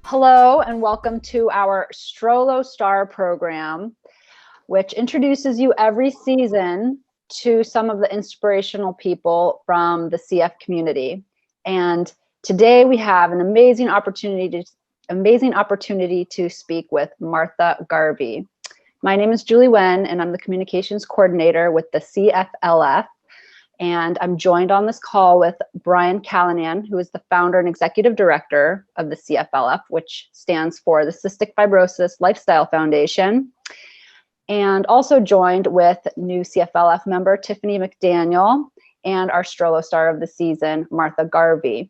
Hello and welcome to our Strolo Star program, which introduces you every season to some of the inspirational people from the CF community. And today we have an amazing opportunity to speak with Martha Garvey. My name is Julie Wen, and I'm the communications coordinator with the CFLF. And I'm joined on this call with Brian Callanan, who is the founder and executive director of the CFLF, which stands for the Cystic Fibrosis Lifestyle Foundation. And also joined with new CFLF member Tiffany McDaniel and our Strolo star of the season, Martha Garvey.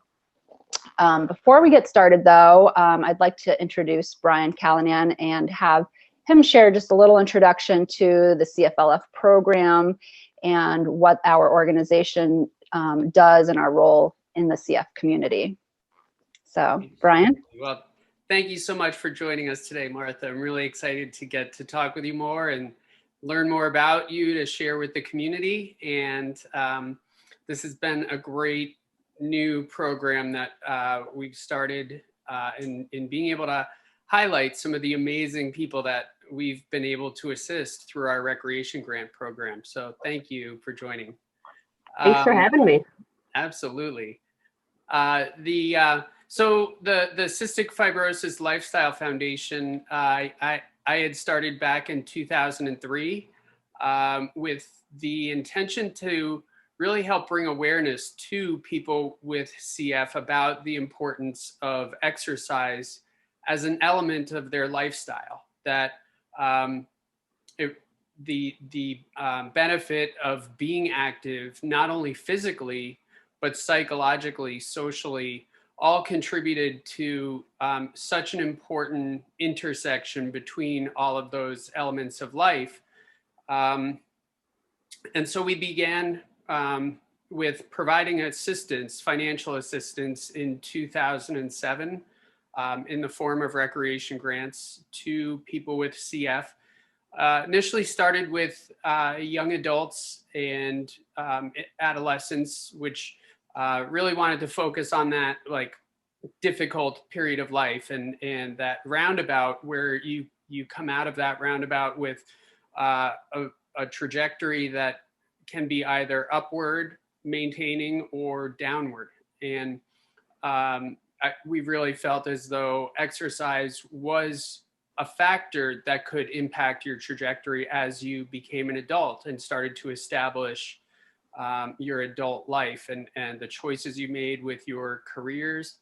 Before we get started, though, I'd like to introduce Brian Callanan and have him share just a little introduction to the CFLF program and what our organization does and our role in the CF community. So, Brian? Well, thank you so much for joining us today, Martha. I'm really excited to get to talk with you more and learn more about you to share with the community. And this has been a great new program that we've started in being able to highlight some of the amazing people that we've been able to assist through our recreation grant program. So thank you for joining. Thanks for having me. Absolutely. So the Cystic Fibrosis Lifestyle Foundation, I had started back in 2003 with the intention to really help bring awareness to people with CF about the importance of exercise as an element of their lifestyle. That the benefit of being active, not only physically, but psychologically, socially, all contributed to such an important intersection between all of those elements of life. And so we began with providing assistance, financial assistance in 2007 in the form of recreation grants to people with CF. Initially started with young adults and adolescents, which really wanted to focus on that difficult period of life and that roundabout where you come out of that roundabout with a trajectory that can be either upward, maintaining, or downward. And we really felt as though exercise was a factor that could impact your trajectory as you became an adult and started to establish your adult life and the choices you made with your careers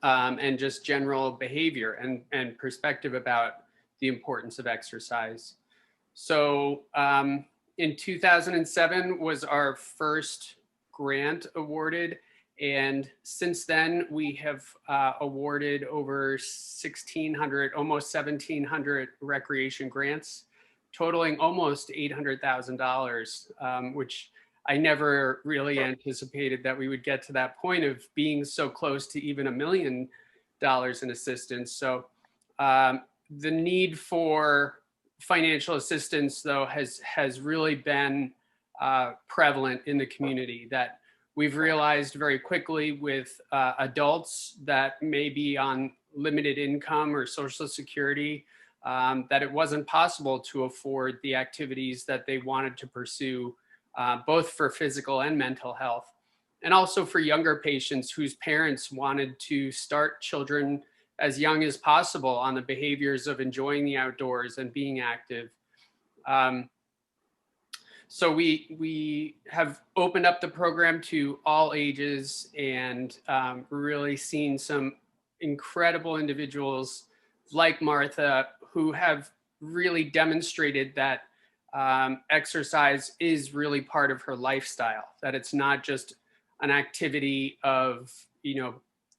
and just general behavior and perspective about the importance of exercise. So in 2007 was our first grant awarded. And since then, we have awarded over 1,600, almost 1,700 recreation grants, totaling almost $800,000, which I never really anticipated that we would get to that point of being so close to even $1 million in assistance. So the need for financial assistance, though, has really been prevalent in the community. That we've realized very quickly with adults that may be on limited income or Social Security, that it wasn't possible to afford the activities that they wanted to pursue, both for physical and mental health. And also for younger patients whose parents wanted to start children as young as possible on the behaviors of enjoying the outdoors and being active. So we have opened up the program to all ages and really seen some incredible individuals like Martha who have really demonstrated that exercise is really part of her lifestyle, that it's not just an activity of,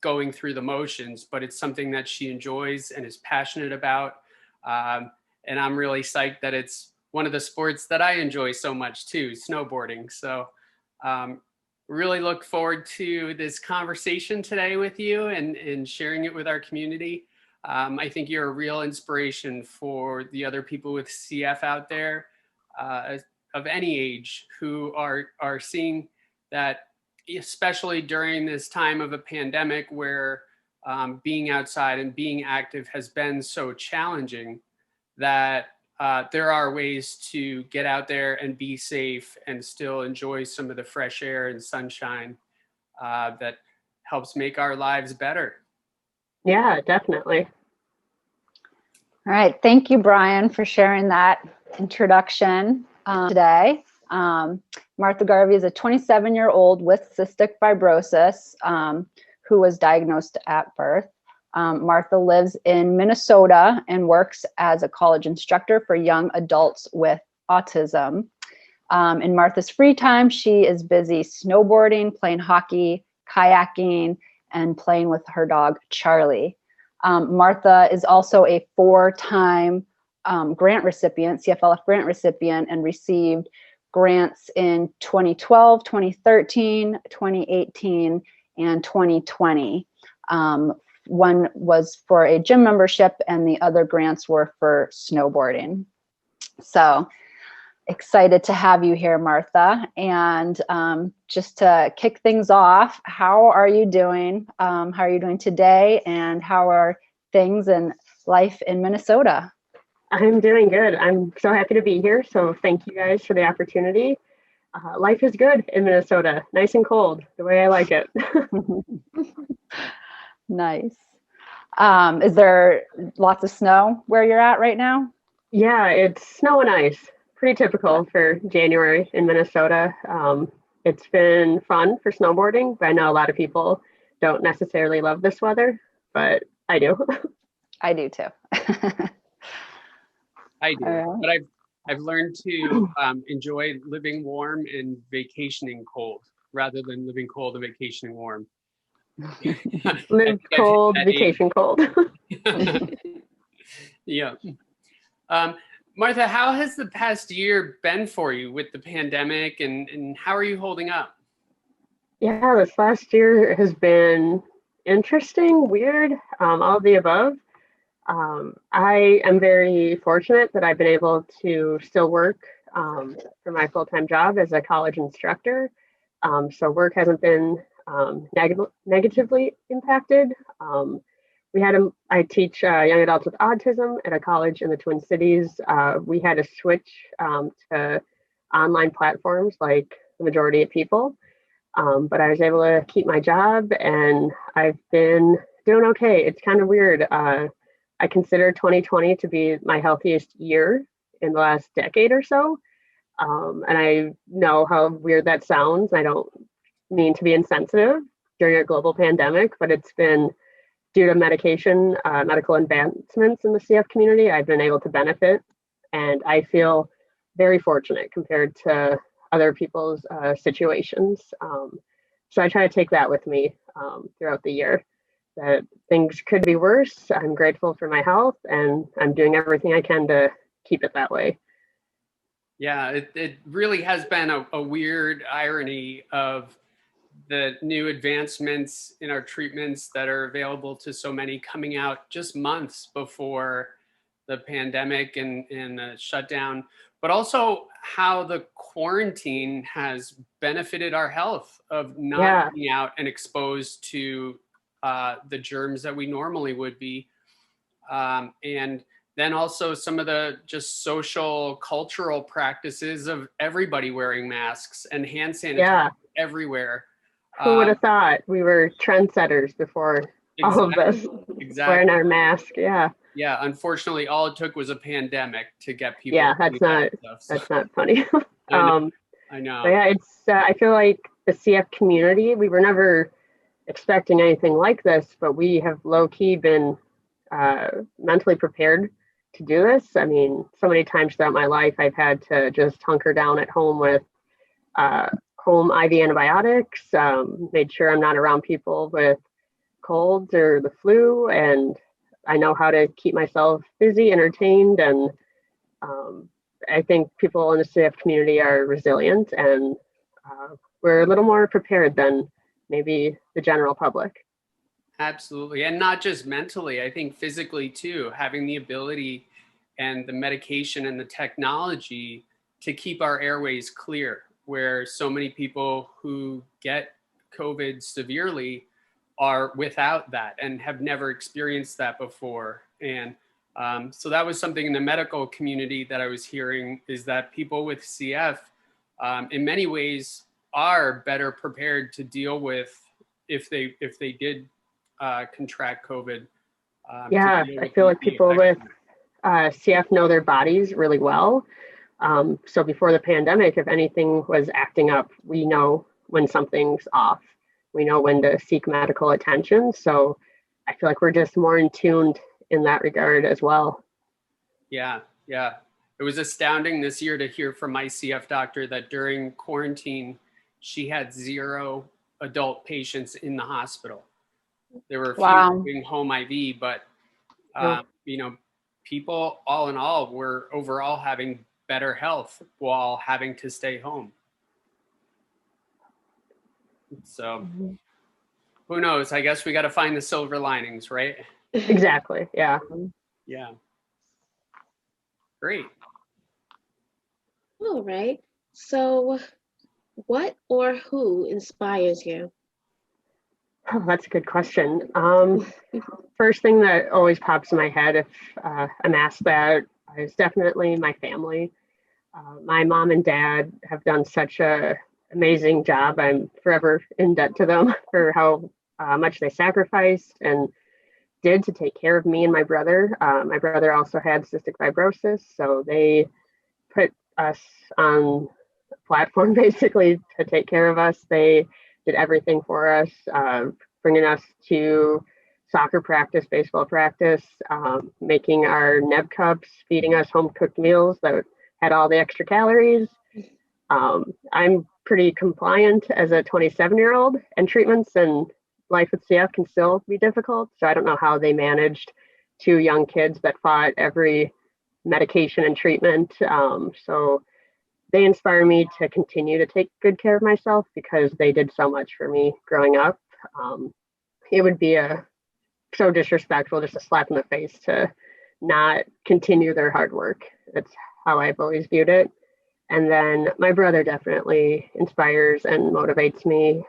going through the motions, but it's something that she enjoys and is passionate about. And I'm really psyched that it's one of the sports that I enjoy so much too, snowboarding. So really look forward to this conversation today with you and sharing it with our community. I think you're a real inspiration for the other people with CF out there of any age who are seeing that, especially during this time of a pandemic where being outside and being active has been so challenging that there are ways to get out there and be safe and still enjoy some of the fresh air and sunshine that helps make our lives better. Yeah, definitely. All right. Thank you, Brian, for sharing that introduction today. Martha Garvey is a 27-year-old with cystic fibrosis who was diagnosed at birth. Martha lives in Minnesota and works as a college instructor for young adults with autism. In Martha's free time, she is busy snowboarding, playing hockey, kayaking, and playing with her dog, Charlie. Martha is also a 4-time grant recipient, CFLF grant recipient, and received grants in 2012, 2013, 2018, and 2020. One was for a gym membership and the other grants were for snowboarding. So excited to have you here, Martha. And just to kick things off, how are you doing? How are you doing today? And how are things in life in Minnesota? I'm doing good. I'm so happy to be here. So thank you guys for the opportunity. Life is good in Minnesota, nice and cold, the way I like it. Nice. Is there lots of snow where you're at right now? Yeah, it's snow and ice. Pretty typical for January in Minnesota. It's been fun for snowboarding, but I know a lot of people don't necessarily love this weather, but I do. I do too. I do, but I've learned to enjoy living warm and vacationing cold rather than living cold and vacationing warm. Live cold, vacation cold. Yeah. Martha, how has the past year been for you with the pandemic and how are you holding up? Yeah, this last year has been interesting, weird, all of the above. I am very fortunate that I've been able to still work for my full-time job as a college instructor. So work hasn't been negatively impacted. I teach young adults with autism at a college in the Twin Cities. We had to switch to online platforms like the majority of people. But I was able to keep my job and I've been doing okay. It's kind of weird. I consider 2020 to be my healthiest year in the last decade or so. And I know how weird that sounds. I don't mean to be insensitive during a global pandemic, but it's been due to medical advancements in the CF community. I've been able to benefit, and I feel very fortunate compared to other people's situations. So I try to take that with me throughout the year, that things could be worse. I'm grateful for my health, and I'm doing everything I can to keep it that way. Yeah, it really has been a weird irony of the new advancements in our treatments that are available to so many coming out just months before the pandemic and the shutdown, but also how the quarantine has benefited our health of not being out and exposed to the germs that we normally would be. And then also some of the just social cultural practices of everybody wearing masks and hand sanitizer everywhere. Who would have thought we were trendsetters before all of this? Exactly. Wearing our mask, yeah. Yeah, unfortunately, all it took was a pandemic to get people. Yeah, that's not funny. I know. Yeah, it's. I feel like the CF community, we were never expecting anything like this, but we have low key been mentally prepared to do this. I mean, so many times throughout my life, I've had to just hunker down at home with home IV antibiotics, made sure I'm not around people with colds or the flu, and I know how to keep myself busy, entertained, and I think people in the CF community are resilient, and we're a little more prepared than maybe the general public. Absolutely, and not just mentally, I think physically too, having the ability and the medication and the technology to keep our airways clear, where so many people who get COVID severely are without that and have never experienced that before. And so that was something in the medical community that I was hearing, is that people with CF in many ways are better prepared to deal with if they did contract COVID. Yeah, I feel like people with CF know their bodies really well. So before the pandemic, if anything was acting up, we know when something's off. We know when to seek medical attention. So I feel like we're just more in tuned in that regard as well. Yeah, yeah. It was astounding this year to hear from my CF doctor that during quarantine, she had 0 adult patients in the hospital. There were a few doing home IV, but you know, people all in all were overall having better health while having to stay home. So who knows? I guess we got to find the silver linings, right? Exactly. Yeah. Yeah. Great. All right. So what or who inspires you? Oh, that's a good question. First thing that always pops in my head if I'm asked that is definitely my family. My mom and dad have done such a amazing job. I'm forever in debt to them for how much they sacrificed and did to take care of me and my brother. My brother also had cystic fibrosis, so they put us on a platform basically to take care of us. They did everything for us, bringing us to soccer practice, baseball practice, making our neb cups, feeding us home cooked meals that had all the extra calories. I'm pretty compliant as a 27-year-old, and treatments and life with CF can still be difficult. So I don't know how they managed 2 young kids that fought every medication and treatment. So they inspire me to continue to take good care of myself because they did so much for me growing up. It would be so disrespectful, just a slap in the face to not continue their hard work. That's how I've always viewed it. And then my brother definitely inspires and motivates me.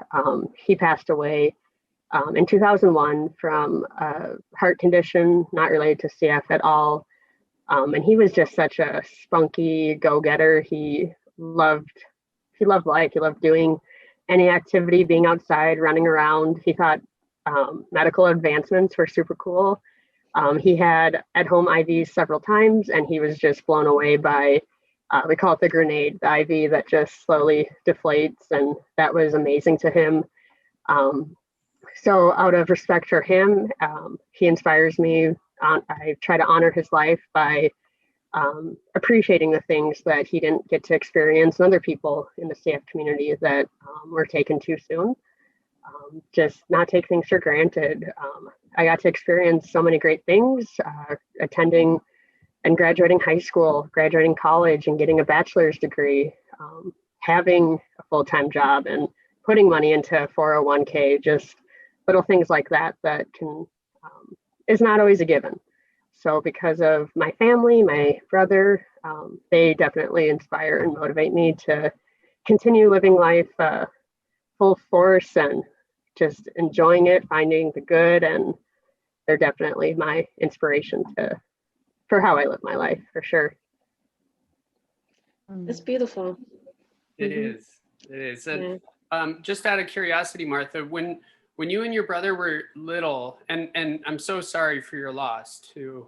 He passed away in 2001 from a heart condition not related to CF at all. And he was just such a spunky go-getter. He loved life. He loved doing any activity, being outside, running around. He thought medical advancements were super cool. He had at-home IVs several times, and he was just blown away by, we call it the grenade, the IV that just slowly deflates, and that was amazing to him. So out of respect for him, he inspires me. I try to honor his life by appreciating the things that he didn't get to experience and other people in the CF community that were taken too soon. Just not take things for granted. I got to experience so many great things, attending and graduating high school, graduating college and getting a bachelor's degree, having a full-time job and putting money into 401k, just little things like that can is not always a given. So because of my family, my brother, they definitely inspire and motivate me to continue living life full force and just enjoying it, finding the good, and they're definitely my inspiration for how I live my life, for sure. That's beautiful. It is. It is. And just out of curiosity, Martha, when you and your brother were little, and I'm so sorry for your loss too.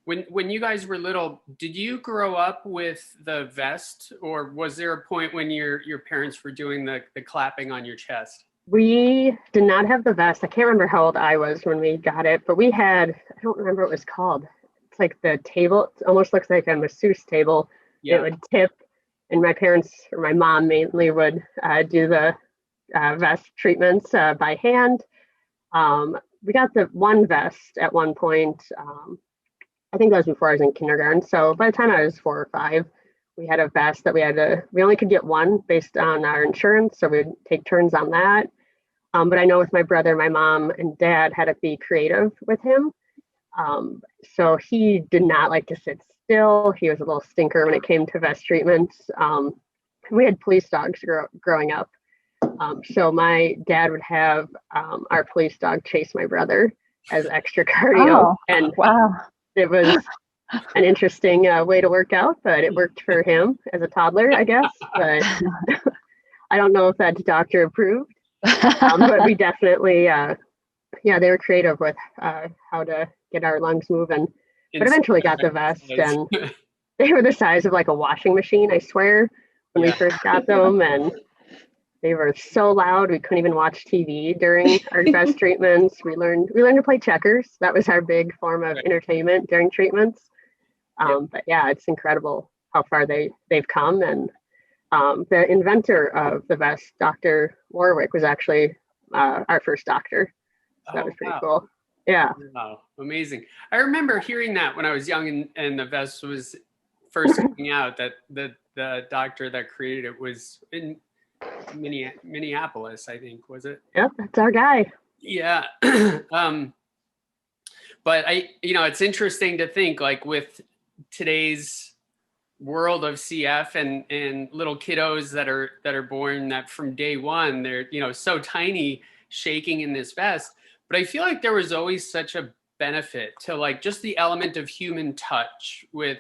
When you guys were little, did you grow up with the vest, or was there a point when your parents were doing the clapping on your chest? We did not have the vest. I can't remember how old I was when we got it, but we had, I don't remember what it was called. It's like the table, it almost looks like a masseuse table. Yeah. It would tip, and my parents, or my mom mainly, would do the vest treatments by hand. We got the one vest at one point. I think that was before I was in kindergarten. So by the time I was 4 or 5, we had a vest that we only could get one based on our insurance. So we'd take turns on that. But I know with my brother, my mom and dad had to be creative with him. So he did not like to sit still. He was a little stinker when it came to vest treatments. We had police dogs growing up. So my dad would have our police dog chase my brother as extra cardio. Oh, And wow. it was an interesting way to work out, but it worked for him as a toddler, I guess. But I don't know if that's doctor approved. But we definitely, they were creative with how to get our lungs moving. But eventually got the vest, and they were the size of like a washing machine, I swear, when we first got them. And they were so loud we couldn't even watch TV during our vest treatments. We learned to play checkers. That was our big form of entertainment during treatments. But yeah, it's incredible how far they've come. And the inventor of the vest, Dr. Warwick, was actually our first doctor. So that was pretty cool. Yeah. Wow, amazing. I remember hearing that when I was young and the vest was first coming out, that the doctor that created it was in Minneapolis, I think, was it? Yep, that's our guy. Yeah. But it's interesting to think, like, with today's world of CF and little kiddos that are born that from day one, they're, so tiny, shaking in this vest. But I feel like there was always such a benefit to, like, just the element of human touch with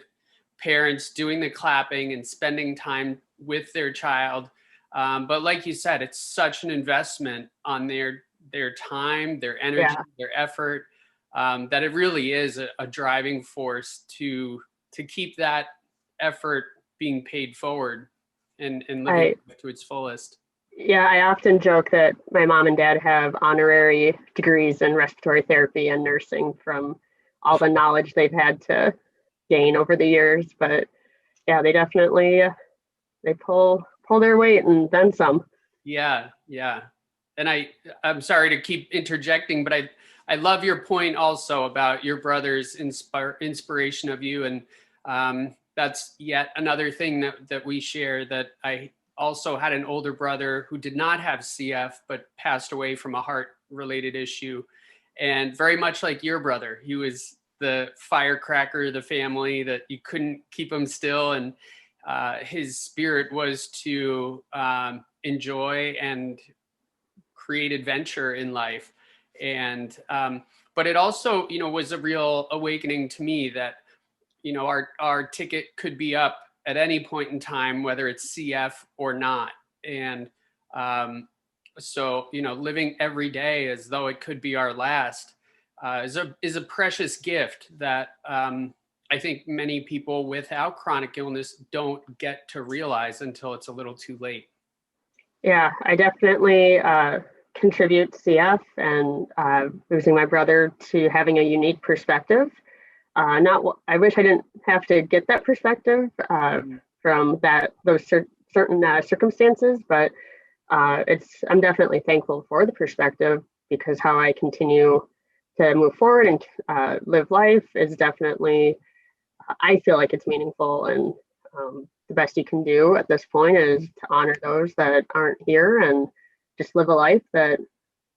parents doing the clapping and spending time with their child. But like you said, it's such an investment on their time, their energy, their effort, that it really is a driving force to keep that effort being paid forward and living to its fullest. Yeah, I often joke that my mom and dad have honorary degrees in respiratory therapy and nursing from all the knowledge they've had to gain over the years. But yeah, they definitely they pull their weight and then some. Yeah. And I'm sorry to keep interjecting, but I love your point also about your brother's inspiration of you. And that's yet another thing that we share, that I also had an older brother who did not have CF, but passed away from a heart-related issue. And very much like your brother, he was the firecracker of the family, that you couldn't keep him still. And his spirit was to enjoy and create adventure in life. And but it also, was a real awakening to me that, our ticket could be up at any point in time, whether it's CF or not. And so, living every day as though it could be our last is a precious gift that I think many people without chronic illness don't get to realize until it's a little too late. Yeah, I definitely contribute to CF and losing my brother to having a unique perspective. I wish I didn't have to get that perspective from those certain circumstances, but I'm definitely thankful for the perspective, because how I continue to move forward and live life is definitely, I feel like it's meaningful. And the best you can do at this point is to honor those that aren't here and just live a life that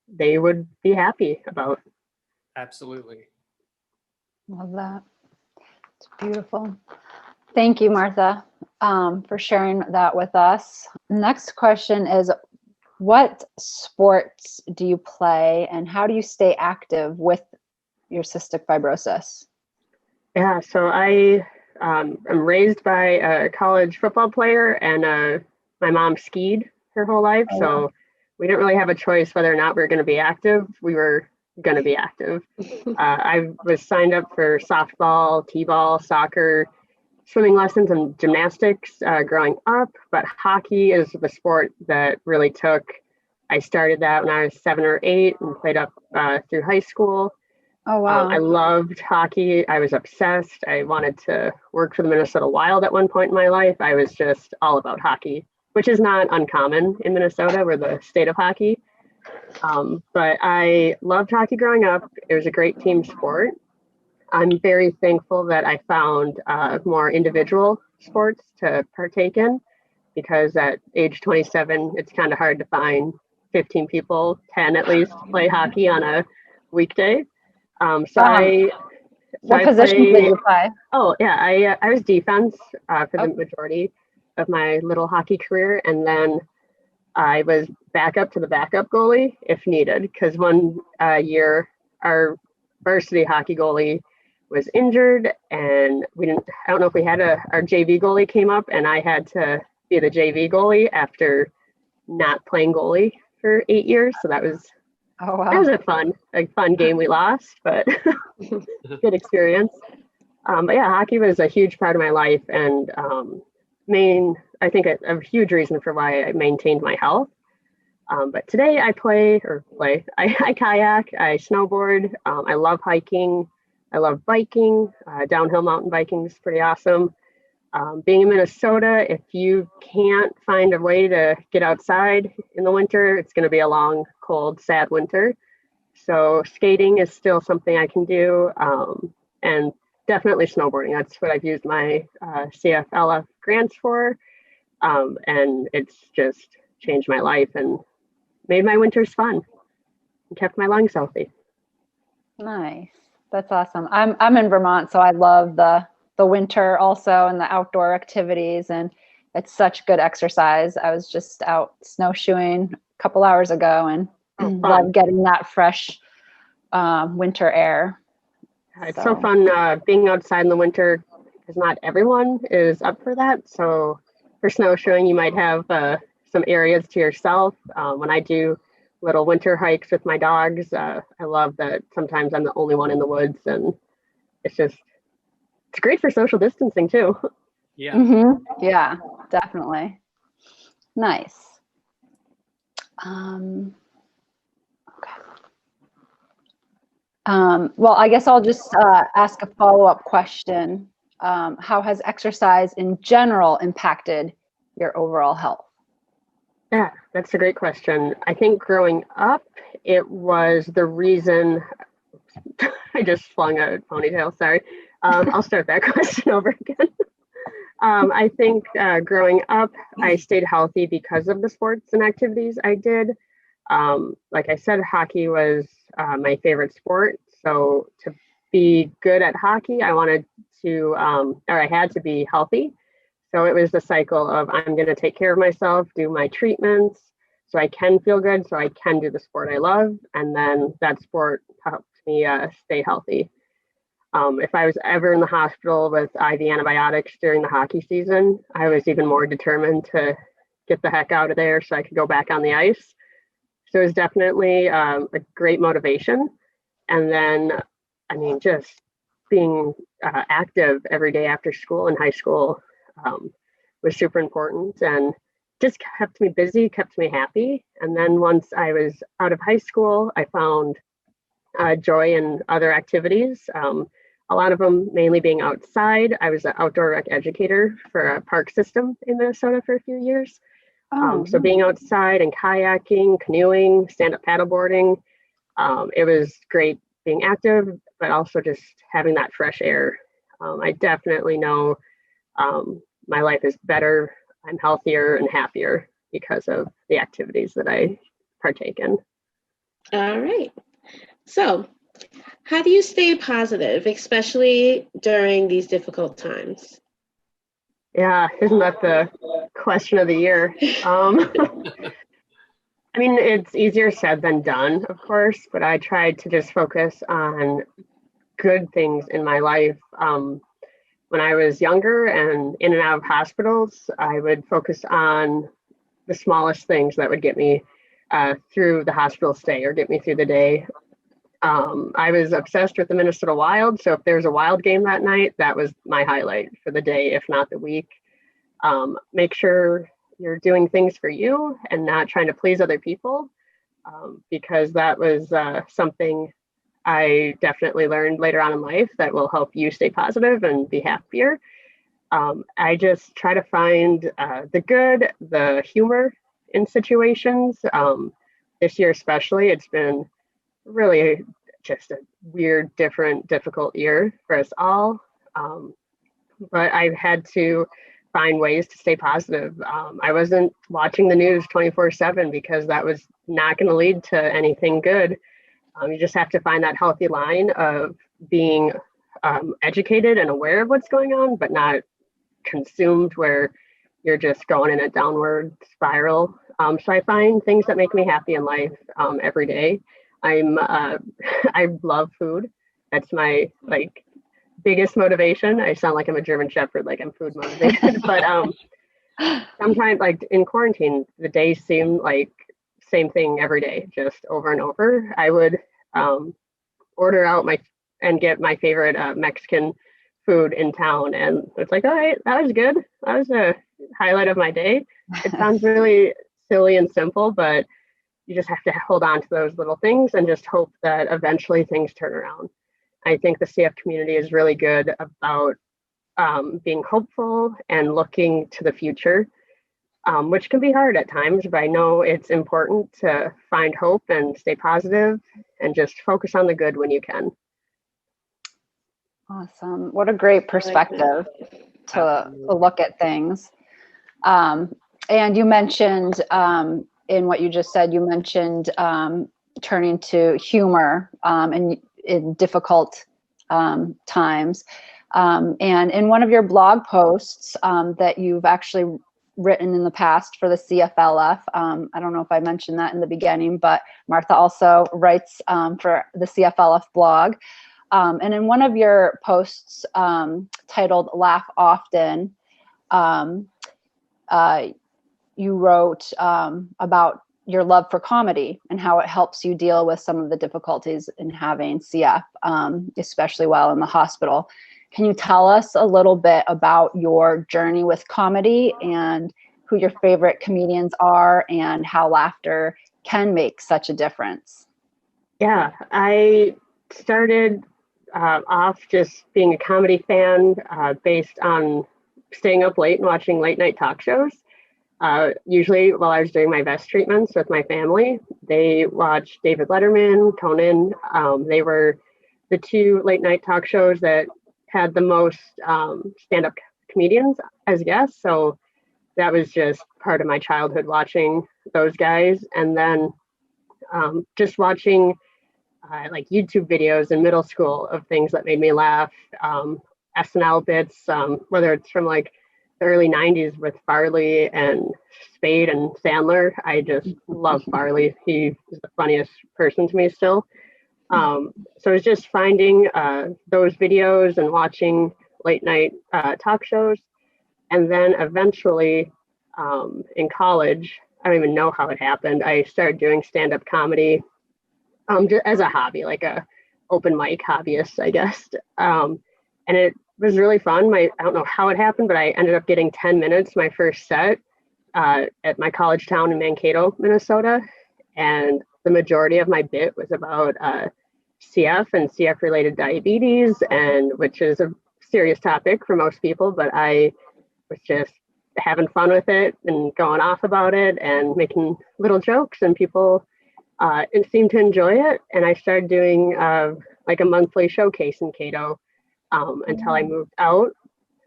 they would be happy about. Absolutely. Love that. It's beautiful. Thank you, Martha, for sharing that with us. Next question is, what sports do you play and how do you stay active with your cystic fibrosis? Yeah, so I'm raised by a college football player, and my mom skied her whole life. Oh, so wow. we didn't really have a choice whether or not we were going to be active. We were going to be active. I was signed up for softball, t-ball, soccer, swimming lessons, and gymnastics growing up. But hockey is the sport that really took. I started that when I was 7 or 8 and played up through high school. Oh, wow. I loved hockey. I was obsessed. I wanted to work for the Minnesota Wild at one point in my life. I was just all about hockey, which is not uncommon in Minnesota. We're the state of hockey. But I loved hockey growing up. It was a great team sport. I'm very thankful that I found more individual sports to partake in, because at age 27, it's kind of hard to find 15 people, 10 at least, play hockey on a weekday. What position did you play? Oh, yeah, I was defense for the majority of my little hockey career. And then I was backup to the backup goalie if needed, because one year our varsity hockey goalie was injured, and I don't know if we had our JV goalie came up, and I had to be the JV goalie after not playing goalie for 8 years. So that was Oh, that was wow. a fun game we lost, but good experience. But yeah, hockey was a huge part of my life, and I think a huge reason for why I maintained my health. But today I I kayak, I snowboard, I love hiking, I love biking, downhill mountain biking is pretty awesome. Being in Minnesota, if you can't find a way to get outside in the winter, it's going to be a long, cold, sad winter. So skating is still something I can do, and definitely snowboarding. That's what I've used my CFLF grants for, and it's just changed my life and made my winters fun and kept my lungs healthy. Nice. That's awesome. I'm in Vermont, so I love the winter also and the outdoor activities, and it's such good exercise. I was just out snowshoeing a couple hours ago and love getting that fresh winter air. It's so fun being outside in the winter, because not everyone is up for that. So for snowshoeing, you might have some areas to yourself. When I do little winter hikes with my dogs, I love that sometimes I'm the only one in the woods, and it's great for social distancing too. Yeah. Mm-hmm. Yeah, definitely. Nice. Okay. Well, I guess I'll just ask a follow-up question. How has exercise in general impacted your overall health? Yeah, that's a great question. I think growing up, it was the reason. I just flung a ponytail, sorry. I'll start that question over again. I think growing up, I stayed healthy because of the sports and activities I did. Like I said, hockey was my favorite sport. So to be good at hockey, I wanted to, or I had to be healthy. So it was the cycle of I'm going to take care of myself, do my treatments so I can feel good, so I can do the sport I love. And then that sport helped me stay healthy. If I was ever in the hospital with IV antibiotics during the hockey season, I was even more determined to get the heck out of there so I could go back on the ice. So it was definitely a great motivation. And then, I mean, just being active every day after school in high school was super important, and just kept me busy, kept me happy. And then once I was out of high school, I found joy in other activities. A lot of them mainly being outside. I was an outdoor rec educator for a park system in Minnesota for a few years. So being outside and kayaking, canoeing, stand-up paddleboarding, it was great being active, but also just having that fresh air. I definitely know my life is better. I'm healthier and happier because of the activities that I partake in. All right. So, how do you stay positive, especially during these difficult times? Yeah, isn't that the question of the year? I mean, it's easier said than done, of course, but I tried to just focus on good things in my life. When I was younger and in and out of hospitals, I would focus on the smallest things that would get me through the hospital stay or get me through the day. I was obsessed with the Minnesota Wild, so if there's a Wild game that night, that was my highlight for the day, if not the week. Make sure you're doing things for you and not trying to please other people, because that was something I definitely learned later on in life that will help you stay positive and be happier. I just try to find the good, the humor in situations. This year especially, it's been really just a weird, different, difficult year for us all. But I've had to find ways to stay positive. I wasn't watching the news 24/7 because that was not going to lead to anything good. You just have to find that healthy line of being educated and aware of what's going on, but not consumed where you're just going in a downward spiral. So I find things that make me happy in life every day. I love food. That's my like biggest motivation. I sound like I'm a German Shepherd, like I'm food motivated. But sometimes, like in quarantine, the days seem like same thing every day, just over and over. I would order out and get my favorite Mexican food in town, and it's like, all right, that was good. That was a highlight of my day. It sounds really silly and simple, but you just have to hold on to those little things and just hope that eventually things turn around. I think the CF community is really good about being hopeful and looking to the future, which can be hard at times, but I know it's important to find hope and stay positive and just focus on the good when you can. Awesome. What a great perspective to look at things. And you mentioned, in what you just said, you mentioned turning to humor in difficult times. And in one of your blog posts that you've actually written in the past for the CFLF, I don't know if I mentioned that in the beginning, but Martha also writes for the CFLF blog. And in one of your posts titled Laugh Often, you wrote about your love for comedy and how it helps you deal with some of the difficulties in having CF, especially while in the hospital. Can you tell us a little bit about your journey with comedy and who your favorite comedians are and how laughter can make such a difference? Yeah, I started off just being a comedy fan based on staying up late and watching late night talk shows. Usually while I was doing my vest treatments with my family, they watched David Letterman, Conan. They were the two late night talk shows that had the most stand-up comedians as guests. So that was just part of my childhood, watching those guys. And then just watching like YouTube videos in middle school of things that made me laugh, SNL bits, whether it's from like the early 90s with Farley and Spade and Sandler. I just love Farley. He is the funniest person to me still. So it's just finding those videos and watching late night talk shows. And then eventually in college, I don't even know how it happened, I started doing stand-up comedy just as a hobby, like a open mic hobbyist, I guess. And it was really fun. I don't know how it happened, but I ended up getting 10 minutes my first set at my college town in Mankato, Minnesota. And the majority of my bit was about CF and CF related diabetes, and which is a serious topic for most people, but I was just having fun with it and going off about it and making little jokes, and people seemed to enjoy it. And I started doing like a monthly showcase in Cato until I moved out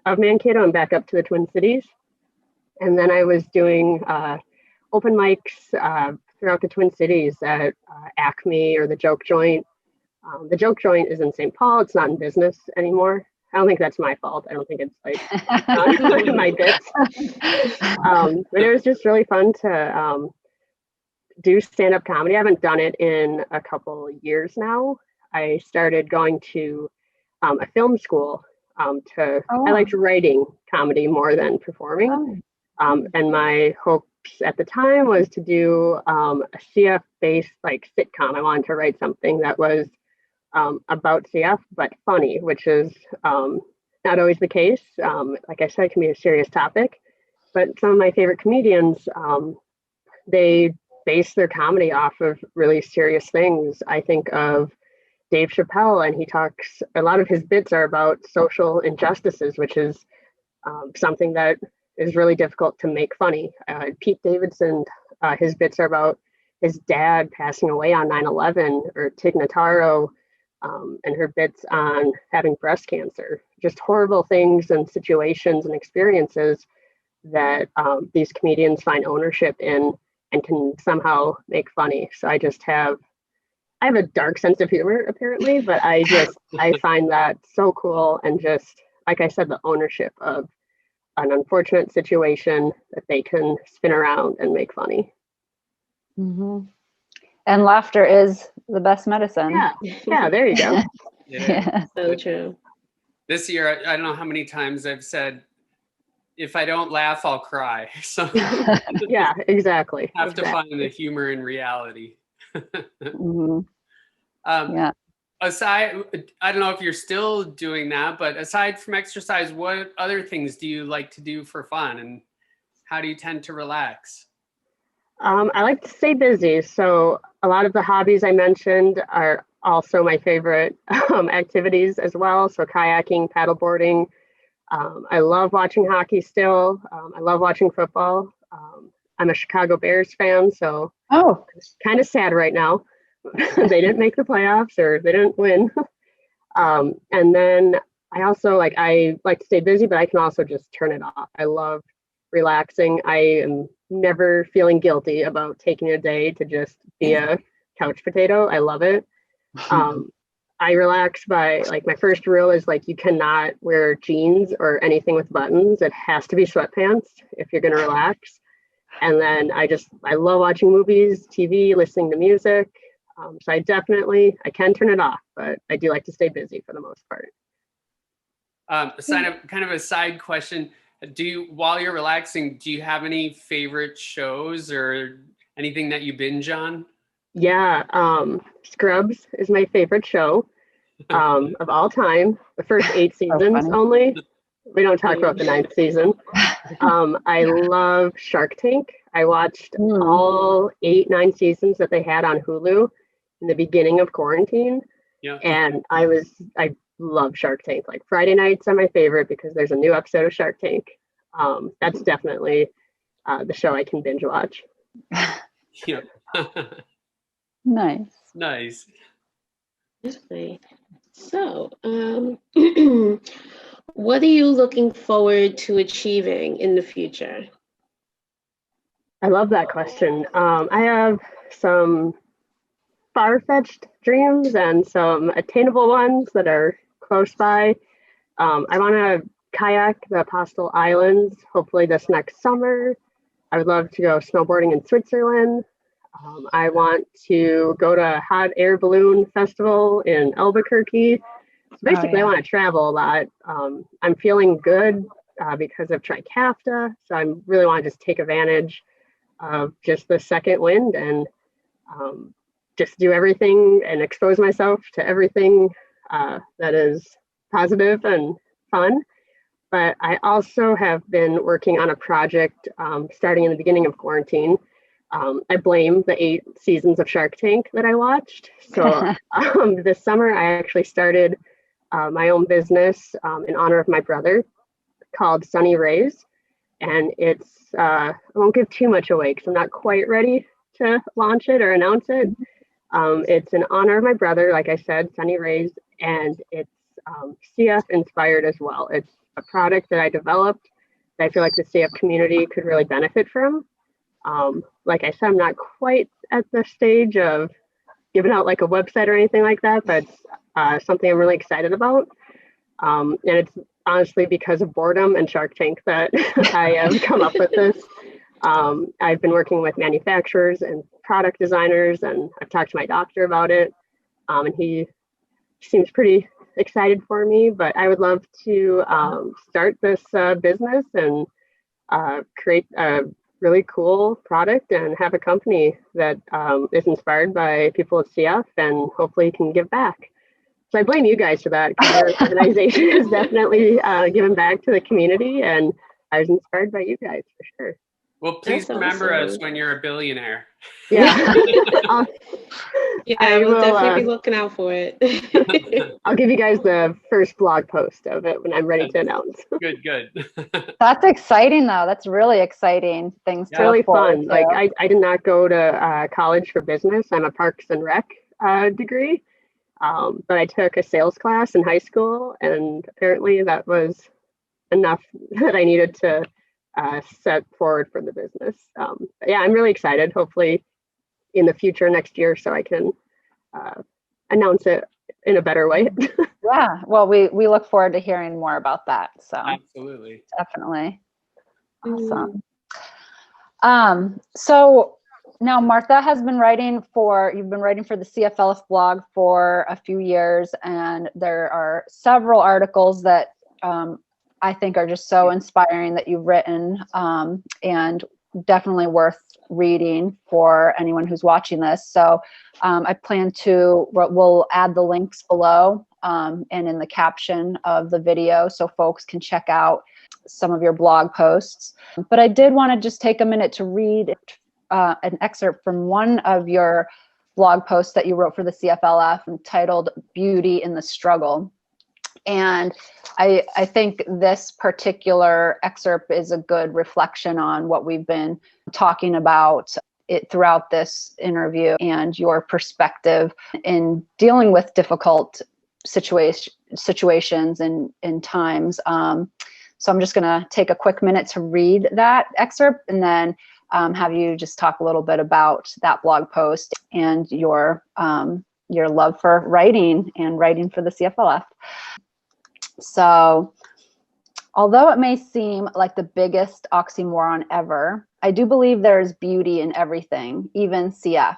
of Mankato and back up to the Twin Cities. And then I was doing open mics throughout the Twin Cities at Acme or the Joke Joint. The Joke Joint is in St. Paul. It's not in business anymore. I don't think that's my fault. I don't think it's like my bits. But it was just really fun to do stand-up comedy. I haven't done it in a couple years now. I started going to a film school I liked writing comedy more than performing. And my hopes at the time was to do a CF-based like sitcom. I wanted to write something that was about CF, but funny, which is not always the case. Like I said, it can be a serious topic, but some of my favorite comedians, they base their comedy off of really serious things. I think of Dave Chappelle, and a lot of his bits are about social injustices, which is something that is really difficult to make funny. Pete Davidson, his bits are about his dad passing away on 9/11, or Tig Notaro, and her bits on having breast cancer. Just horrible things and situations and experiences that these comedians find ownership in and can somehow make funny. So I have a dark sense of humor apparently, but I find that so cool. And just, like I said, the ownership of an unfortunate situation that they can spin around and make funny. Mm-hmm. And laughter is the best medicine. Yeah, there you go. Yeah. So true. This year, I don't know how many times I've said, if I don't laugh, I'll cry. So Yeah, exactly. have to find the humor in reality. Mm-hmm. Yeah. Aside, I don't know if you're still doing that, but aside from exercise, what other things do you like to do for fun, and how do you tend to relax? I like to stay busy. So a lot of the hobbies I mentioned are also my favorite activities as well. So kayaking, paddleboarding. I love watching hockey still. I love watching football. I'm a Chicago Bears fan, so it's kind of sad right now. They didn't make the playoffs, or they didn't win. And then I like to stay busy, but I can also just turn it off. I love relaxing. I am never feeling guilty about taking a day to just be a couch potato. I love it. I relax by, like, my first rule is, like, you cannot wear jeans or anything with buttons. It has to be sweatpants if you're going to relax. And then I love watching movies, TV, listening to music. So I can turn it off, but I do like to stay busy for the most part. Kind of a side question. While you're relaxing, do you have any favorite shows or anything that you binge on? Yeah, Scrubs is my favorite show of all time. The first 8 seasons only. We don't talk about the 9th season. I love Shark Tank. I watched all 8, 9 seasons that they had on Hulu in the beginning of quarantine. Yeah. And I love Shark Tank. Like, Friday nights are my favorite because there's a new episode of Shark Tank. That's definitely the show I can binge watch. Yeah. Nice. Definitely. So, what are you looking forward to achieving in the future? I love that question. I have some far-fetched dreams and some attainable ones that are close by. I want to kayak the Apostle Islands, hopefully this next summer. I would love to go snowboarding in Switzerland. I want to go to Hot Air Balloon Festival in Albuquerque. So basically, I want to travel a lot. I'm feeling good because of Trikafta, so I really want to just take advantage of just the second wind and just do everything and expose myself to everything that is positive and fun. But I also have been working on a project starting in the beginning of quarantine. I blame the 8 seasons of Shark Tank that I watched. So this summer, I actually started my own business in honor of my brother called Sunny Rays. And I won't give too much away because I'm not quite ready to launch it or announce it. It's in honor of my brother, like I said, Sunny Rays, and it's CF inspired as well. It's a product that I developed that I feel like the CF community could really benefit from. Like I said, I'm not quite at the stage of giving out like a website or anything like that, but something I'm really excited about. And it's honestly because of boredom and Shark Tank that I have come up with this. I've been working with manufacturers and product designers, and I've talked to my doctor about it. And he seems pretty excited for me, but I would love to start this business and create a really cool product and have a company that is inspired by people at CF and hopefully can give back. So I blame you guys for that, because your organization is definitely giving back to the community, and I was inspired by you guys for sure. Well, please remember us when you're a billionaire. Yeah. I will definitely be looking out for it. I'll give you guys the first blog post of it when I'm ready to announce. Good. That's exciting, though. That's really exciting things to really look forward fun. to. Like I did not go to college for business. I'm a Parks and Rec degree, but I took a sales class in high school, and apparently that was enough that I needed to set forward for the business. Yeah, I'm really excited. Hopefully in the future next year, so I can announce it in a better way. Yeah, well, we look forward to hearing more about that. So absolutely, definitely. Awesome. So now Martha has been writing you've been writing for the CFLF blog for a few years, and there are several articles that I think are just so inspiring that you've written, and definitely worth reading for anyone who's watching this. So I plan we'll add the links below and in the caption of the video so folks can check out some of your blog posts. But I did want to just take a minute to read an excerpt from one of your blog posts that you wrote for the CFLF entitled Beauty in the Struggle. And I think this particular excerpt is a good reflection on what we've been talking about throughout this interview and your perspective in dealing with difficult situations and times. So I'm just going to take a quick minute to read that excerpt and then have you just talk a little bit about that blog post and your love for writing and writing for the CFLF. So, although it may seem like the biggest oxymoron ever, I do believe there is beauty in everything, even CF.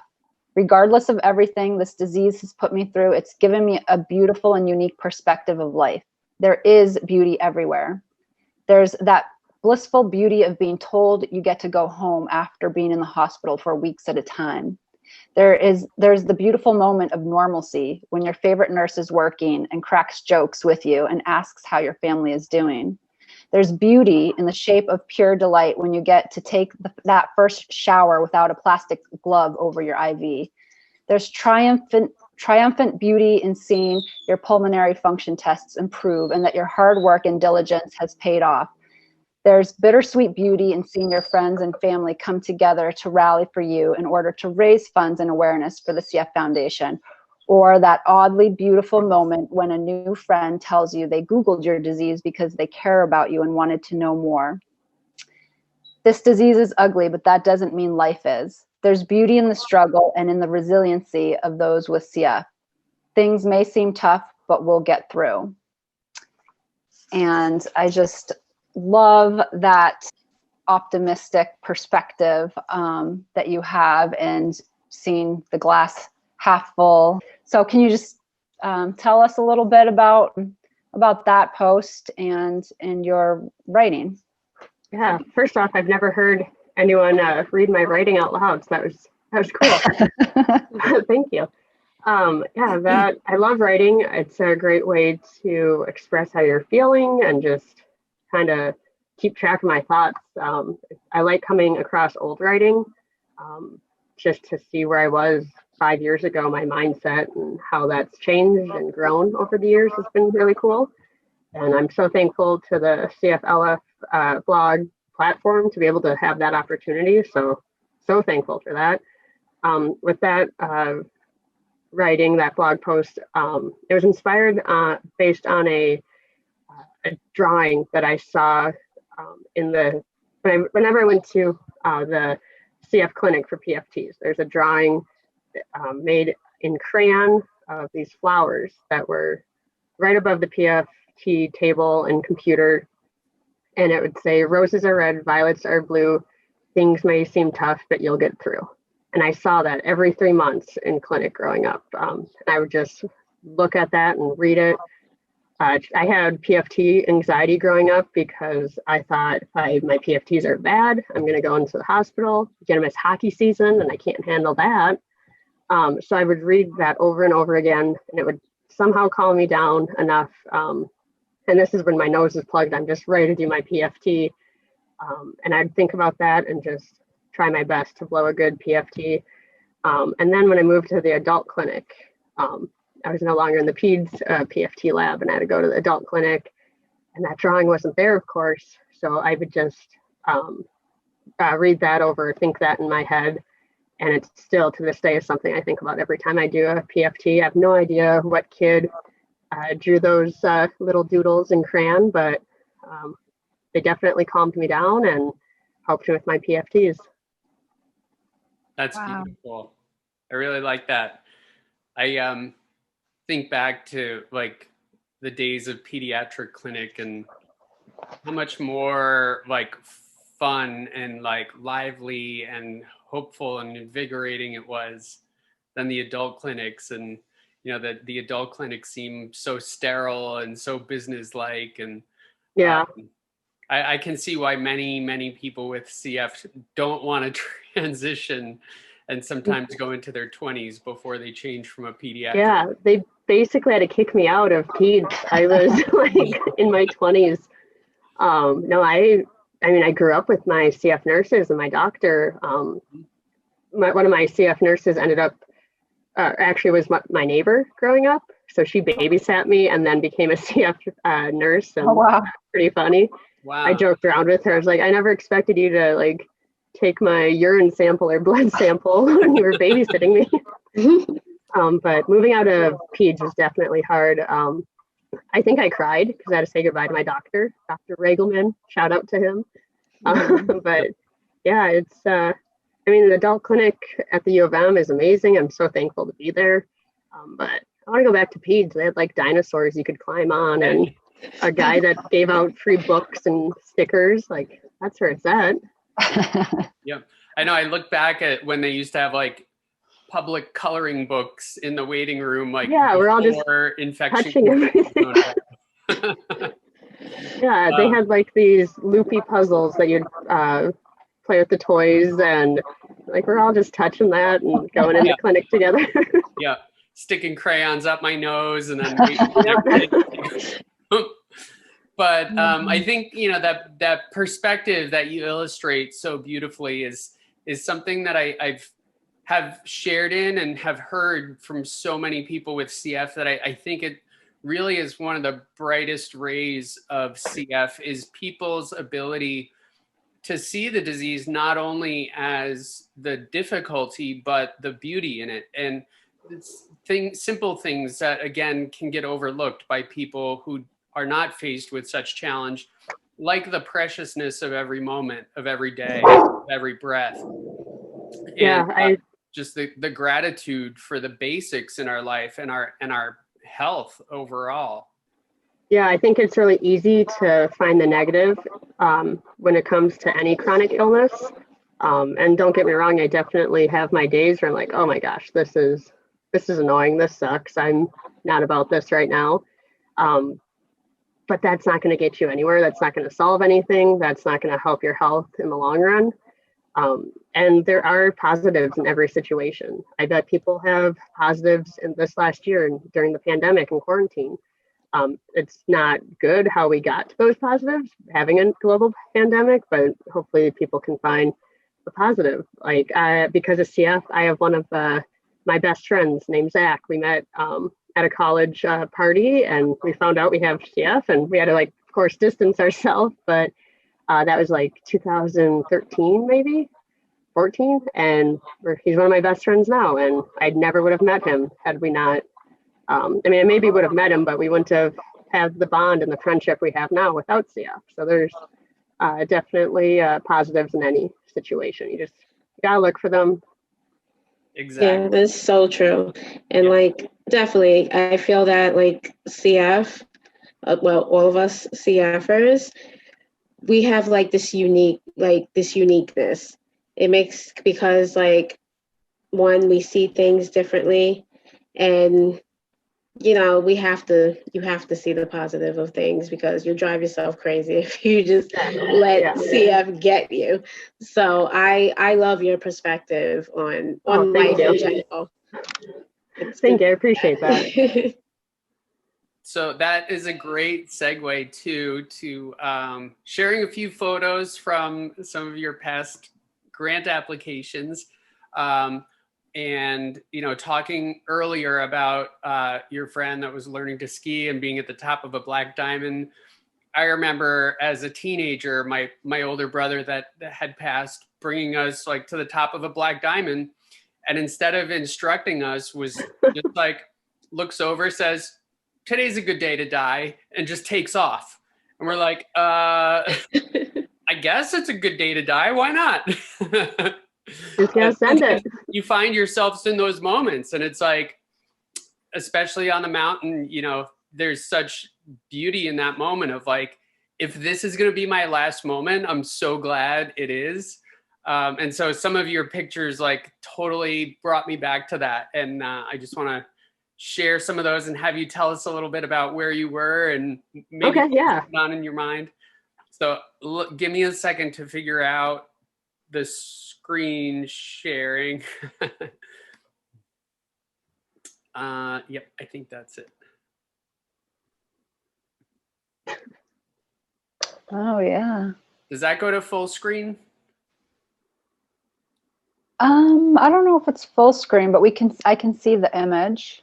Regardless of everything this disease has put me through, it's given me a beautiful and unique perspective of life. There is beauty everywhere. There's that blissful beauty of being told you get to go home after being in the hospital for weeks at a time. There's the beautiful moment of normalcy when your favorite nurse is working and cracks jokes with you and asks how your family is doing. There's beauty in the shape of pure delight when you get to take that first shower without a plastic glove over your IV. There's triumphant beauty in seeing your pulmonary function tests improve and that your hard work and diligence has paid off. There's bittersweet beauty in seeing your friends and family come together to rally for you in order to raise funds and awareness for the CF Foundation, or that oddly beautiful moment when a new friend tells you they Googled your disease because they care about you and wanted to know more. This disease is ugly, but that doesn't mean life is. There's beauty in the struggle and in the resiliency of those with CF. Things may seem tough, but we'll get through. And I just love that optimistic perspective that you have and seeing the glass half full. So can you just tell us a little bit about that post and your writing? Yeah, first off, I've never heard anyone read my writing out loud, so that was cool. Thank you. Yeah, I love writing. It's a great way to express how you're feeling and just kind of keep track of my thoughts. I like coming across old writing just to see where I was 5 years ago. My mindset and how that's changed and grown over the years has been really cool. And I'm so thankful to the CFLF blog platform to be able to have that opportunity. So thankful for that. With that writing, that blog post, it was inspired based on a drawing that I saw whenever I went to the CF clinic for PFTs. There's a drawing made in crayon of these flowers that were right above the PFT table and computer, and it would say, "Roses are red, violets are blue. Things may seem tough, but you'll get through." And I saw that every 3 months in clinic growing up. And I would just look at that and read it. I had PFT anxiety growing up because I thought if my PFTs are bad, I'm going to go into the hospital, going to miss hockey season, and I can't handle that. So I would read that over and over again, and it would somehow calm me down enough. And this is when my nose is plugged. I'm just ready to do my PFT. And I'd think about that and just try my best to blow a good PFT. And then when I moved to the adult clinic, I was no longer in the peds PFT lab, and I had to go to the adult clinic, and that drawing wasn't there, of course. So I would just read that over, think that in my head. And it's still to this day is something I think about every time I do a PFT. I have no idea what kid drew those little doodles in crayon, but they definitely calmed me down and helped me with my PFTs. That's beautiful. I really like that. I think back to like the days of pediatric clinic and how much more like fun and like lively and hopeful and invigorating it was than the adult clinics. And the adult clinics seem so sterile and so businesslike. And Yeah. I can see why many people with CF don't want to transition and sometimes go into their 20s before they change from a pediatric. Yeah, they basically had to kick me out of peds. I was like in my 20s. No, I mean, I grew up with my CF nurses and my doctor. One of my CF nurses ended up, actually was my neighbor growing up. So she babysat me and then became a CF nurse. And Oh, wow. pretty funny. Wow. I joked around with her. I was like, I never expected you to like take my urine sample or blood sample when you were babysitting me. But moving out of peds was definitely hard. I think I cried because I had to say goodbye to my doctor, Dr. Regelman. Shout out to him. But yeah, it's, I mean, the adult clinic at the U of M is amazing. I'm so thankful to be there. But I want to go back to peds. They had like dinosaurs you could climb on and a guy that gave out free books and stickers. Like, that's where it's at. Yep. I know. I look back at when they used to have like public coloring books in the waiting room, like yeah, we're all just infection touching everything. Yeah, they had like these loopy puzzles that you'd play with the toys, and like we're all just touching that and going in the clinic together. Yeah, sticking crayons up my nose and then. But I think that perspective that you illustrate so beautifully is something that I've shared in and have heard from so many people with CF that I think it really is one of the brightest rays of CF is people's ability to see the disease not only as the difficulty but the beauty in it, and it's simple things that again can get overlooked by people who are not faced with such challenge, like the preciousness of every moment of every day, every breath. Yeah, and just the gratitude for the basics in our life and our health overall. Yeah, I think it's really easy to find the negative when it comes to any chronic illness. And don't get me wrong, I definitely have my days where I'm like, oh my gosh, this is annoying. This sucks. I'm not about this right now. But that's not going to get you anywhere. That's not going to solve anything. That's not going to help your health in the long run. And there are positives in every situation. I bet people have positives in this last year and during the pandemic and quarantine. It's not good how we got to those positives, having a global pandemic, but hopefully people can find the positive. Like because of CF, I have one of my best friends named Zach. We met at a college party and we found out we have CF and we had to of course distance ourselves, but that was like 2013, maybe 14. And he's one of my best friends now. And I never would have met him had we not, I mean, I maybe would have met him, but we wouldn't have had the bond and the friendship we have now without CF. So there's definitely positives in any situation. You just gotta look for them. Exactly. Yeah, that's so true. And definitely, I feel that CF, well, all of us CFers, we have this uniqueness. It makes, because one, we see things differently, and you have to see the positive of things, because you'll drive yourself crazy if you just let CF get you. So I love your perspective on life in general. Thank you. I appreciate that. So that is a great segue to sharing a few photos from some of your past grant applications. And, talking earlier about your friend that was learning to ski and being at the top of a black diamond. I remember as a teenager, my older brother that had passed, bringing us to the top of a black diamond. And instead of instructing us, was just looks over, says, "Today's a good day to die," and just takes off. And we're like, I guess it's a good day to die. Why not? Just gotta send it. You find yourselves in those moments, and it's especially on the mountain, there's such beauty in that moment of if this is going to be my last moment, I'm so glad it is. And so some of your pictures like totally brought me back to that. And I just want to share some of those and have you tell us a little bit about where you were and maybe what's going on in your mind. So give me a second to figure out the screen sharing. Yep, I think that's it. Oh yeah. Does that go to full screen? I don't know if it's full screen, but I can see the image.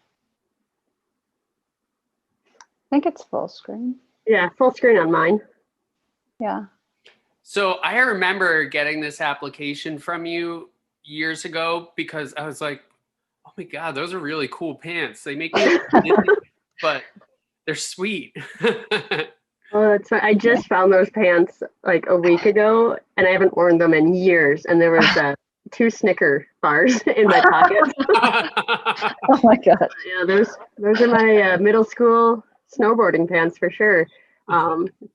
I think it's full screen. Yeah, full screen on mine. Yeah. So I remember getting this application from you years ago because I was like, oh my God, those are really cool pants. They make me, but they're sweet. Oh, that's right. I just found those pants like a week ago, and I haven't worn them in years. And there was 2 Snicker bars in my pocket. Oh my God. Yeah, those are my middle school snowboarding pants for sure.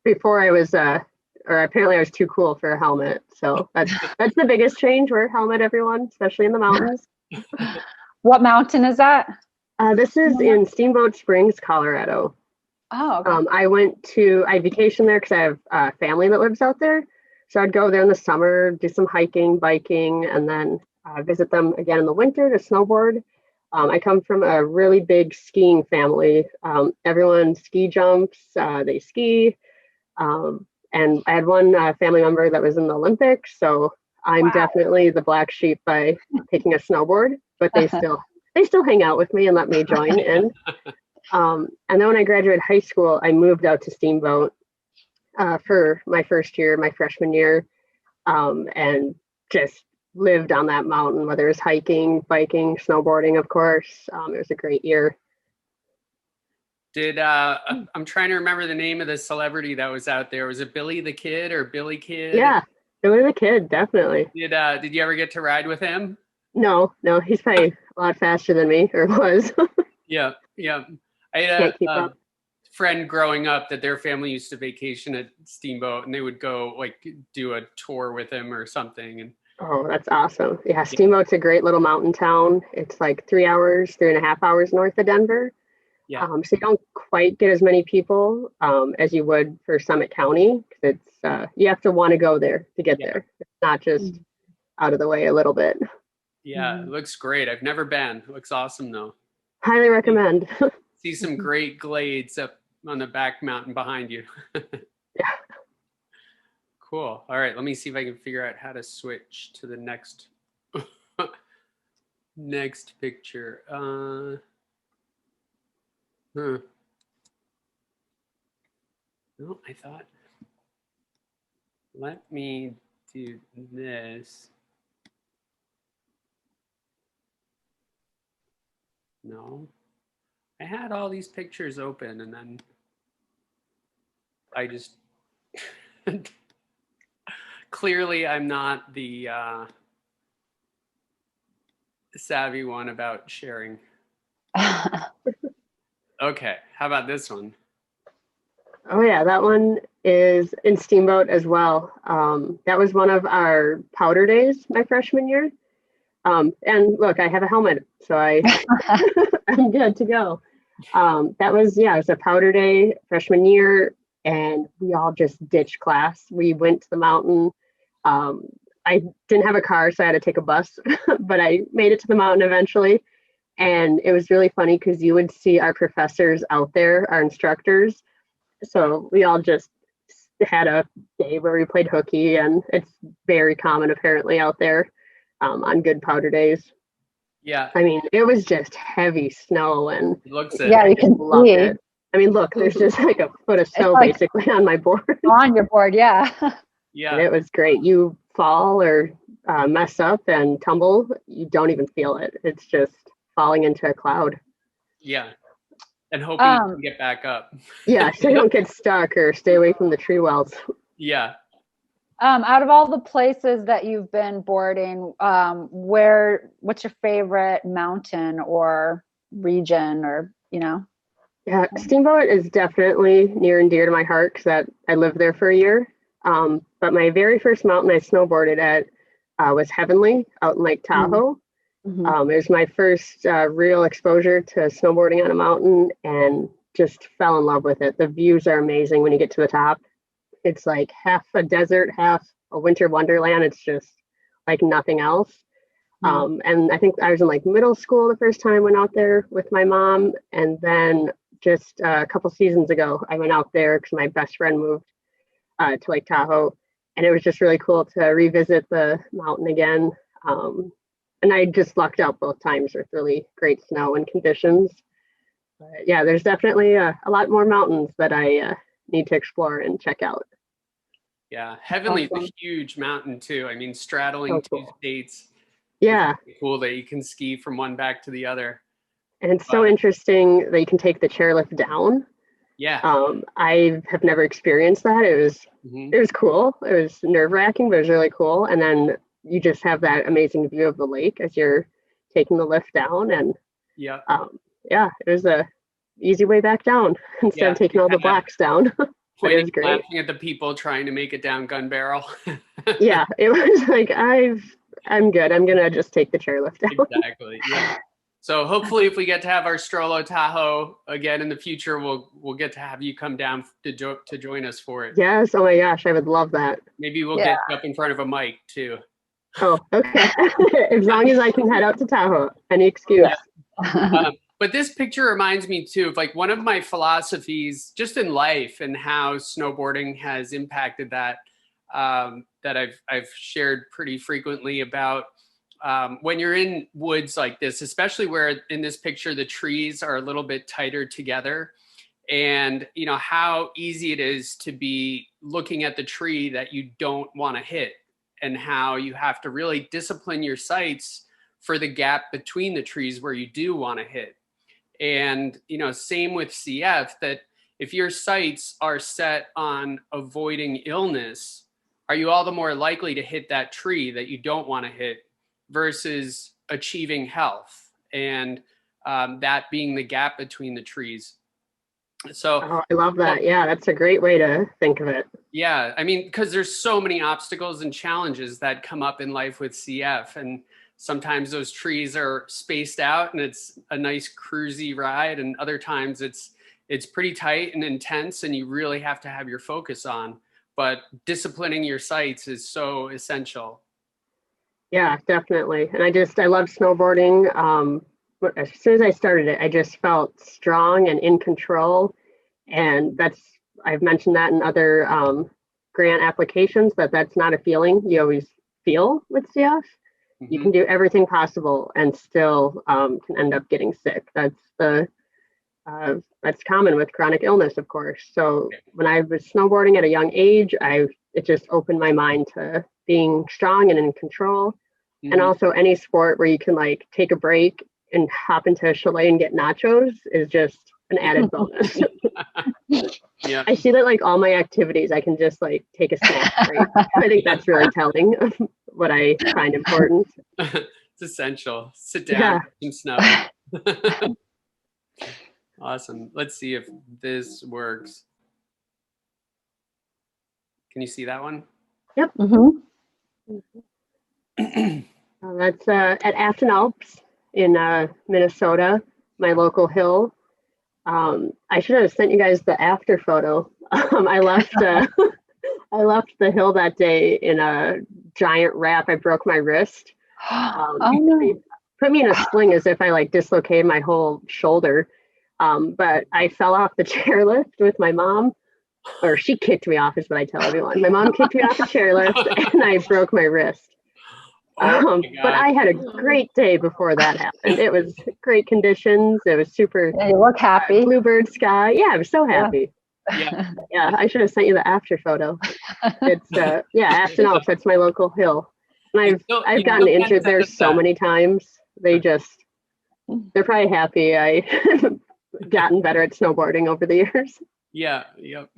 Before I was, or apparently I was too cool for a helmet. So that's the biggest change. Wear a helmet, everyone, especially in the mountains. What mountain is that? This is in Steamboat Springs, Colorado. Oh, okay. I vacationed there because I have family that lives out there. So I'd go there in the summer, do some hiking, biking, and then visit them again in the winter to snowboard. I come from a really big skiing family. Everyone ski jumps, they ski. And I had one family member that was in the Olympics. So I'm definitely the black sheep by taking a snowboard, but they still hang out with me and let me join in. And then when I graduated high school, I moved out to Steamboat for my first year, my freshman year, and just lived on that mountain, whether it was hiking, biking, snowboarding, of course. It was a great year. I'm trying to remember the name of the celebrity that was out there. Was it Billy the Kid or Billy Kid? Yeah, Billy the Kid, definitely. Did you ever get to ride with him? No, he's probably a lot faster than me, or was. Yeah. I had a friend growing up that their family used to vacation at Steamboat, and they would go like do a tour with him or something. And oh, that's awesome. Yeah, Steamboat's a great little mountain town. It's like 3.5 hours north of Denver. Yeah. So you don't quite get as many people as you would for Summit County, because it's you have to want to go there to get there. It's not just out of the way a little bit. Yeah, it looks great. I've never been. It looks awesome though. Highly recommend. See some great glades up on the back mountain behind you. Yeah. Cool. All right, let me see if I can figure out how to switch to the next picture. No, I thought, let me do this. No, I had all these pictures open and then I just, clearly I'm not the savvy one about sharing. Okay, how about this one? Oh yeah, that one is in Steamboat as well. That was one of our powder days my freshman year. And look, I have a helmet, so I'm good to go. It was a powder day freshman year, and we all just ditched class. We went to the mountain. I didn't have a car, so I had to take a bus, but I made it to the mountain eventually. And it was really funny because you would see our professors out there, our instructors. So we all just had a day where we played hooky, and it's very common apparently out there on good powder days. Yeah. I mean, it was just heavy snow, and it looks yeah, you can see it. I mean, look, there's just like a foot of snow like basically on my board. On your board, yeah. Yeah. And it was great. You fall or mess up and tumble, you don't even feel it. It's just falling into a cloud. Yeah. And hoping you can get back up. Yeah, so you don't get stuck or stay away from the tree wells. Yeah. Out of all the places that you've been boarding, what's your favorite mountain or region, or, you know? Yeah, Steamboat is definitely near and dear to my heart because I lived there for a year. But my very first mountain I snowboarded at was Heavenly out in Lake Tahoe. Mhm. It was my first real exposure to snowboarding on a mountain and just fell in love with it. The views are amazing when you get to the top. It's like half a desert, half a winter wonderland. It's just like nothing else. And I think I was in like middle school the first time I went out there with my mom. And then just a couple seasons ago, I went out there because my best friend moved to Lake Tahoe. And it was just really cool to revisit the mountain again. And I just lucked out both times with really great snow and conditions. But yeah, there's definitely a lot more mountains that I need to explore and check out. Yeah, Heavenly's Awesome. a huge mountain too. I mean, straddling So two cool. states. It's Yeah. really cool that you can ski from one back to the other. And it's so But interesting that you can take the chairlift down. yeah. I have never experienced that. Mhm. It was cool. It was nerve-wracking, but it was really cool. And then you just have that amazing view of the lake as you're taking the lift down. And Yeah. yeah, it was a easy way back down instead of taking all the blocks down. But it was Pointing, great. laughing at the people trying to make it down Gun Barrel. Yeah, it was like I'm good. I'm gonna just take the chairlift down. Exactly. Yeah. So hopefully, if we get to have our Strolo Tahoe again in the future, we'll get to have you come down to join us for it. Yes. Oh my gosh, I would love that. Maybe we'll Yeah. get you up in front of a mic too. Oh, okay. As long as I can head out to Tahoe, any excuse. But this picture reminds me too of like one of my philosophies just in life and how snowboarding has impacted that, that I've shared pretty frequently about when you're in woods like this, especially where in this picture the trees are a little bit tighter together, and you know how easy it is to be looking at the tree that you don't want to hit, and how you have to really discipline your sights for the gap between the trees where you do want to hit. And, you know, same with CF, that if your sights are set on avoiding illness, are you all the more likely to hit that tree that you don't want to hit versus achieving health and that being the gap between the trees. So Oh, I love that. Yeah, that's a great way to think of it. yeah, I mean, because there's so many obstacles and challenges that come up in life with CF, and sometimes those trees are spaced out and it's a nice cruisy ride, and other times it's pretty tight and intense and you really have to have your focus on. But disciplining your sights is so essential. Yeah, definitely. And I love snowboarding. But as soon as I started it, I just felt strong and in control. And I've mentioned that in other grant applications, but that's not a feeling you always feel with CF. You can do everything possible and still can end up getting sick. That's common with chronic illness, of course. So when I was snowboarding at a young age, it just opened my mind to being strong and in control. And also any sport where you can like take a break and hop into a chalet and get nachos is just an added bonus. Yeah. I see that like all my activities, I can just like take a snack break. I think that's really telling of what I find important. It's essential. Sit down, get some snow. Awesome. Let's see if this works. Can you see that one? Yep. That's at Afton Alps in Minnesota, my local hill. I should have sent you guys the after photo. I left the hill that day in a giant wrap. I broke my wrist. Oh no. Put me in a sling as if I like dislocated my whole shoulder. But I fell off the chairlift with my mom, or she kicked me off is what I tell everyone. My mom kicked me off the chairlift and I broke my wrist. But I had a great day before that happened. It was great conditions. It was super. Yeah, you look happy. Bluebird sky. Yeah, I was so happy. Yeah. Yeah, I should have sent you the after photo. It's Afton Alps. That's my local hill, and I've gotten injured there so many times. They're probably happy I gotten better at snowboarding over the years. Yeah. Yep.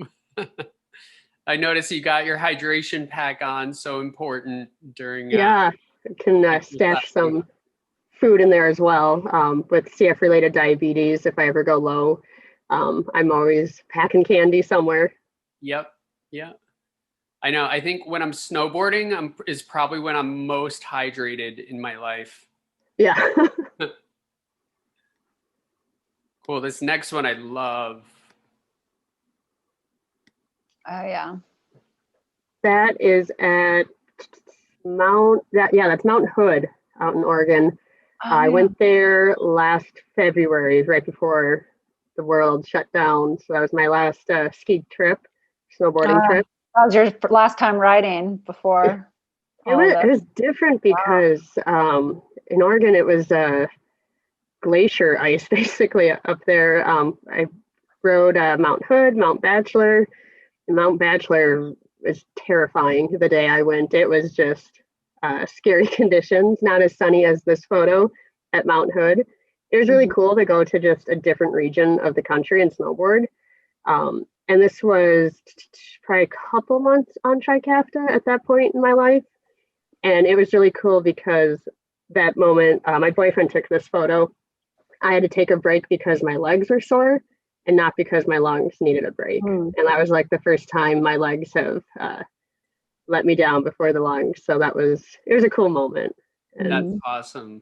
I noticed you got your hydration pack on. So important during. Yeah, can stash some food in there as well with CF related diabetes if I ever go low. I'm always packing candy somewhere. Yep. Yeah. I know. I think when I'm snowboarding is probably when I'm most hydrated in my life. Yeah. Cool. This next one I love. Oh yeah. That is at that's Mount Hood out in Oregon. Oh, I yeah. went there last February, right before the world shut down. So that was my last ski trip, snowboarding trip. That was your last time riding before It all was, of it this? was different because in Oregon it was glacier ice basically up there. I rode Mount Hood, Mount Bachelor. And Mount Bachelor was terrifying the day I went. It was just scary conditions, not as sunny as this photo at Mount Hood. It was really cool to go to just a different region of the country and snowboard. And this was probably a couple months on Trikafta at that point in my life. And it was really cool because that moment, my boyfriend took this photo. I had to take a break because my legs were sore and not because my lungs needed a break. And that was like the first time my legs have let me down before the lungs. So it was a cool moment. And That's awesome.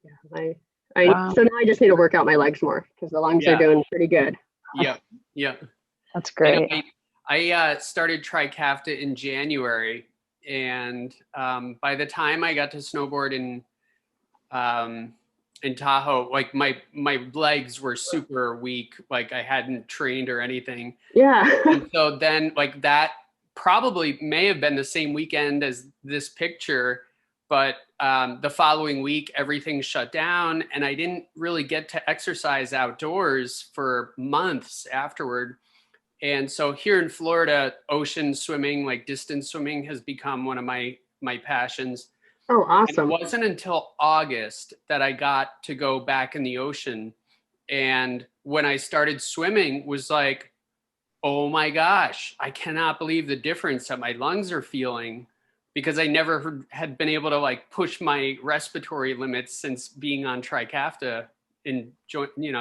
yeah, Wow. So now I just need to work out my legs more because the lungs are doing pretty good. Yep. Yep. That's great. I started Trikafta in January, and by the time I got to snowboard in Tahoe, like my legs were super weak, like I hadn't trained or anything. Yeah. And so then like that probably may have been the same weekend as this picture, but the following week everything shut down and I didn't really get to exercise outdoors for months afterward. And so here in Florida, ocean swimming, like distance swimming, has become one of my passions. Oh, awesome. And it wasn't until August that I got to go back in the ocean. And when I started swimming was like, oh my gosh, I cannot believe the difference that my lungs are feeling, because I never had been able to like push my respiratory limits since being on Trikafta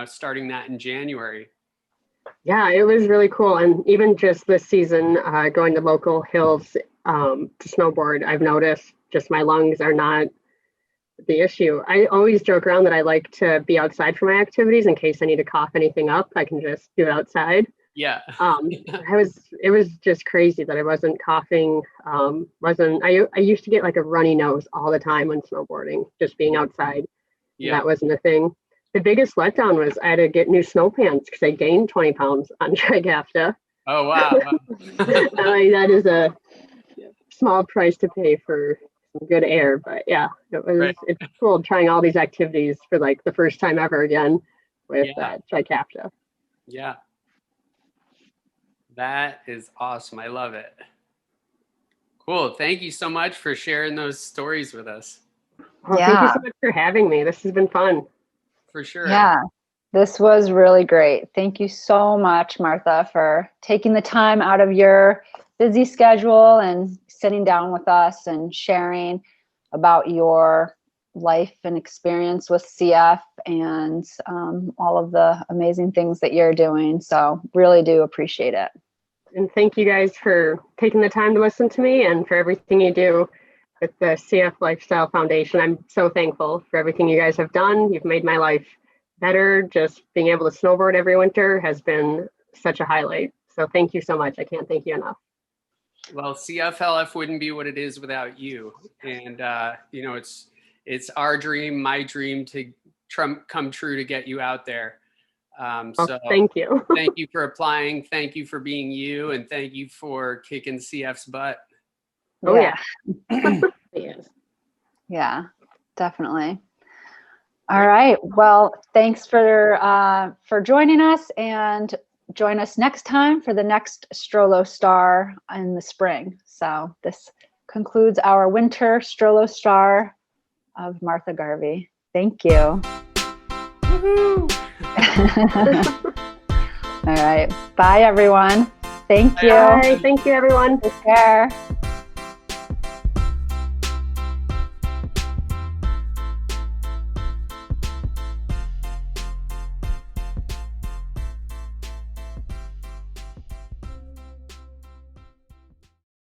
starting that in January. Yeah, it was really cool. And even just this season, going to local hills to snowboard, I've noticed just my lungs are not the issue. I always joke around that I like to be outside for my activities in case I need to cough anything up. I can just do it outside. Yeah. It was just crazy that I wasn't coughing. I used to get like a runny nose all the time when snowboarding, just being outside. Yeah. That wasn't a thing. The biggest letdown was I had to get new snow pants because I gained 20 pounds on Trikafta. Oh, wow. That is a small price to pay for some good air, but yeah, it's cool trying all these activities for like the first time ever again with Trikafta. Yeah. That is awesome. I love it. Cool. Thank you so much for sharing those stories with us. Well, thank you so much for having me. This has been fun. For sure. Yeah, this was really great. Thank you so much, Martha, for taking the time out of your busy schedule and sitting down with us and sharing about your life and experience with CF and all of the amazing things that you're doing. So really do appreciate it. And thank you guys for taking the time to listen to me and for everything you do with the CF Lifestyle Foundation. I'm so thankful for everything you guys have done. You've made my life better. Just being able to snowboard every winter has been such a highlight. So thank you so much. I can't thank you enough. Well, CFLF wouldn't be what it is without you. And, it's our dream, my dream to come true to get you out there. So thank you. Thank you for applying. Thank you for being you. And thank you for kicking CF's butt. Oh, yeah. Yes. Yeah, definitely. All right. Well, thanks for joining us, and join us next time for the next Strolo Star in the spring. So this concludes our winter Strolo Star of Martha Garvey. Thank you. Woohoo! All right. Bye, everyone. Thank you. Bye. Thank you, everyone. Take care.